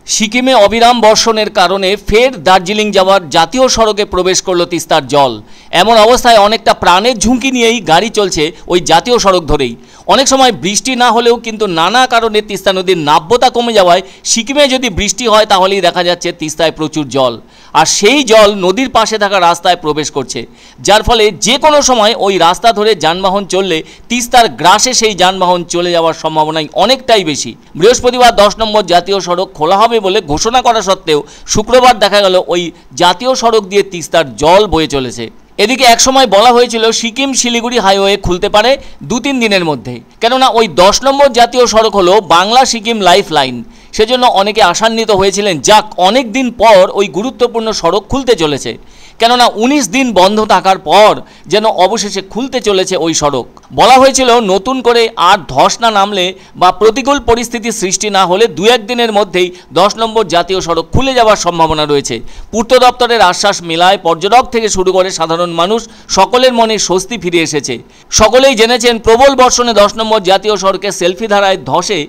সিকিমে অবিরাম বর্ষণের কারণে ফের দার্জিলিং যাওয়ার জাতীয় সড়কে প্রবেশ করলো তিস্তার জল। এমন অবস্থায় অনেকটা প্রাণের ঝুঁকি নিয়েই গাড়ি চলছে ওই জাতীয় সড়ক ধরেই। অনেক সময় বৃষ্টি না হলেও কিন্তু নানা কারণে তিস্তা নদীর নাব্যতা কমে যাওয়ায় সিকিমে যদি বৃষ্টি হয় তাহলেই দেখা যাচ্ছে তিস্তায় প্রচুর জল, আর সেই জল নদীর পাশে থাকা রাস্তায় প্রবেশ করছে, যার ফলে যে কোনো সময় ওই রাস্তা ধরে যানবাহন চললে তিস্তার গ্রাসে সেই যানবাহন চলে যাওয়ার সম্ভাবনাই অনেকটাই বেশি। বৃহস্পতিবার 10 নম্বর জাতীয় সড়ক খোলা হবে বলে ঘোষণা করা সত্ত্বেও শুক্রবার দেখা গেল ওই জাতীয় সড়ক দিয়ে তিস্তার জল বয়ে চলেছে। এদিকে একসময় বলা হয়েছিল সিকিম শিলিগুড়ি হাইওয়ে খুলতে পারে 2-3 দিনের মধ্যে, কেননা ওই 10 নম্বর জাতীয় সড়ক হলো বাংলা সিকিম লাইফ লাইন। সেজন্য অনেকে আশান্বিত হয়েছিলেন, যাক অনেক দিন পর ওই গুরুত্বপূর্ণ সড়ক খুলতে চলেছে, কেননা 19 দিন বন্ধ থাকার পর যেন অবশেষে খুলতে চলেছে ওই সড়ক। বলা হয়েছিল নতুন করে আর ধস না নামলে বা প্রতিকূল পরিস্থিতি সৃষ্টি না হলে 2-1 দিনের মধ্যেই 10 নম্বর জাতীয় সড়ক খুলে যাওয়ার সম্ভাবনা রয়েছে। পূর্ত দপ্তরের আশ্বাস মেলায় পর্যটক থেকে শুরু করে সাধারণ মানুষ সকলের মনে স্বস্তি ফিরে এসেছে। সকলেই জেনেছেন প্রবল বর্ষণে 10 নম্বর জাতীয় সড়কে সেলফি ধারায় ধসে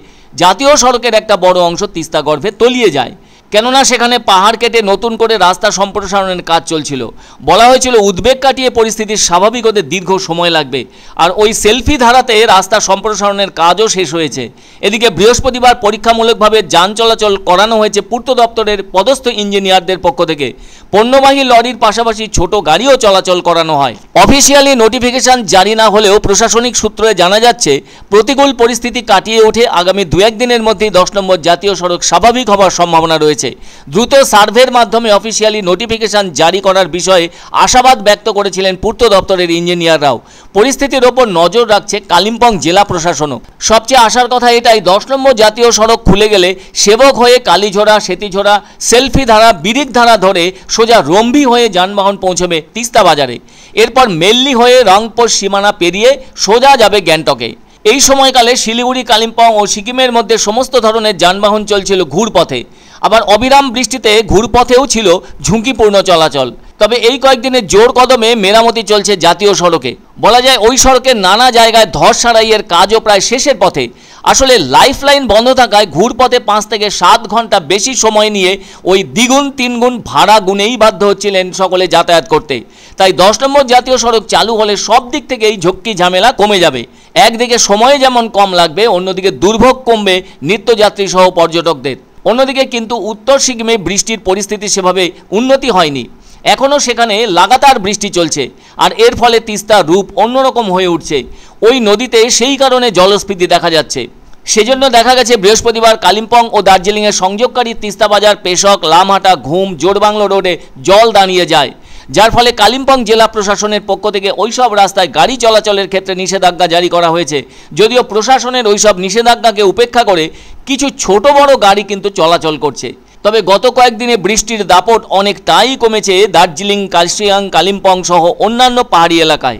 জাতীয় সড়কের একটা বড় অংশ তিস্তা গর্ভে তলিয়ে যায়, কেননা সেখানে পাহাড় কেটে নতুন করে রাস্তা সম্প্রসারণের কাজ চলছিল। বলা হয়েছিল উদ্বেগ কাটিয়ে পরিস্থিতির স্বাভাবিক হতে দীর্ঘ সময় লাগবে, আর ওই সেলফি ধারাতে রাস্তা সম্প্রসারণের কাজও শেষ হয়েছে। এদিকে বৃহস্পতিবার পরীক্ষামূলকভাবে যান চলাচল করানো হয়েছে পূর্ত দপ্তরের পদস্থ ইঞ্জিনিয়ারদের পক্ষ থেকে। পণ্যবাহী লরির পাশাপাশি ছোট গাড়িও চলাচল করানো হয়। অফিসিয়ালি নোটিফিকেশন জারি না হলেও প্রশাসনিক সূত্রে জানা যাচ্ছে প্রতিকূল পরিস্থিতি কাটিয়ে উঠে আগামী 2-1 দিনের মধ্যেই 10 নম্বর জাতীয় সড়ক স্বাভাবিক হওয়ার সম্ভাবনা রয়েছে। দ্রুত সার্ভের মাধ্যমে অফিসিয়ালি নোটিফিকেশন জারি করার বিষয়ে আশাবাদ ব্যক্ত করেছিলেন পূর্ত দপ্তরের ইঞ্জিনিয়াররাও। পরিস্থিতির ওপর নজর রাখছে কালিম্পং জেলা প্রশাসনও। সবচেয়ে আশার কথা এটাই, 10 নম্বর জাতীয় সড়ক খুলে গেলে সেবক হয়ে কালীঝোড়া, সেতিঝোড়া, সেলফি ধারা, বিরিক ধারা ধরে সোজা রম্ভি হয়ে যানবাহন পৌঁছবে তিস্তা বাজারে। এরপর মেল্লি হয়ে রংপুর সীমানা পেরিয়ে সোজা যাবে গ্যাংটকে। এই সময়কালে শিলিগুড়ি, কালিম্পং ও সিকিমের মধ্যে সমস্ত ধরনের যানবাহন চলছিল ঘুরপথে, আবার অবিরাম বৃষ্টিতে ঘুরপথেও ছিল ঝুঁকিপূর্ণ চলাচল। তবে এই কয়েকদিনে জোর কদমে মেরামতি চলছে জাতীয় সড়কে। বলা যায় ওই সড়কের নানা জায়গায় ধস সারাইয়ের কাজও প্রায় শেষের পথে। আসলে লাইফ লাইন বন্ধ থাকায় ঘুরপথে 5 থেকে 7 ঘন্টা বেশি সময় নিয়ে ওই দ্বিগুণ 3 গুণ ভাড়া গুনেই বাধ্য হচ্ছিলেন সকলে যাতায়াত করতে। তাই 10 নম্বর জাতীয় সড়ক চালু হলে সব দিক থেকেই ঝক্কি ঝামেলা কমে যাবে। একদিকে সময় যেমন কম লাগবে, অন্যদিকে দুর্ভোগ কমবে নিত্যযাত্রী সহ পর্যটকদের। অন্যদিকে কিন্তু উত্তর সিকিমে বৃষ্টির পরিস্থিতি সেভাবে উন্নতি হয়নি, এখনও সেখানে লাগাতার বৃষ্টি চলছে, আর এর ফলে তিস্তার রূপ অন্যরকম হয়ে উঠছে। ওই নদীতে সেই কারণে জলস্ফীতি দেখা যাচ্ছে। সেজন্য দেখা গেছে বৃহস্পতিবার কালিম্পং ও দার্জিলিংয়ের সংযোগকারী তিস্তা বাজার, পেশক, লামহাটা, ঘুম, জোড়বাংলো রোডে জল দাঁড়িয়ে যায়, যার ফলে কালিম্পং জেলা প্রশাসনের পক্ষ থেকে ওইসব রাস্তায় গাড়ি চলাচলের ক্ষেত্রে নিষেধাজ্ঞা জারি করা হয়েছে। যদিও প্রশাসনের ওইসব নিষেধাজ্ঞাকে উপেক্ষা করে কিছু ছোট বড় গাড়ি কিন্তু চলাচল করছে। তবে গত কয়েকদিনে বৃষ্টির দাপট অনেকটাই কমেছে দার্জিলিং, কার্শিয়াং, কালিম্পং সহ অন্যান্য পাহাড়ি এলাকায়।